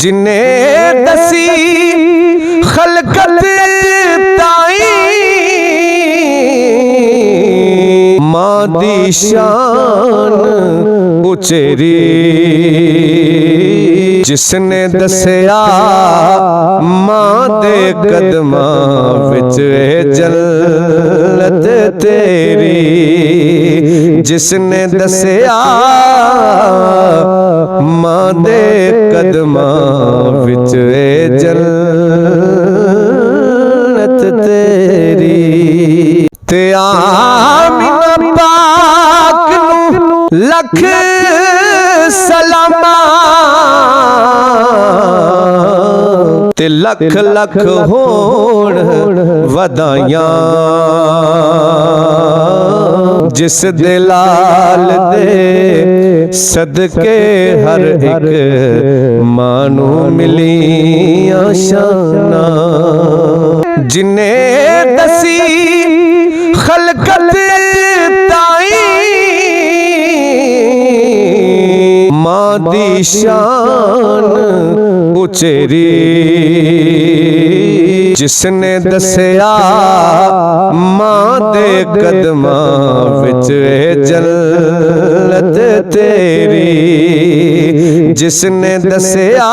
जिन्हें दसी खलकत ताई मां दी शान उचेरी, जिसने दसिया मां दे कदमां विच जन्नत तेरी, जिसने दसिया मां दे कदमां विच जन्नत तेरी। ते आमीना पाक नू लख सलामा, ते लख लख होण वधाइयां, जिस दे लाल दे सदके हर एक मानू मिलियां शाना। जिन्हें दसी खलकत ताई मां दी शान उचेरी, जिसने दसिया मां दे कदमां विच जन्नत तेरी, जिसने दसिया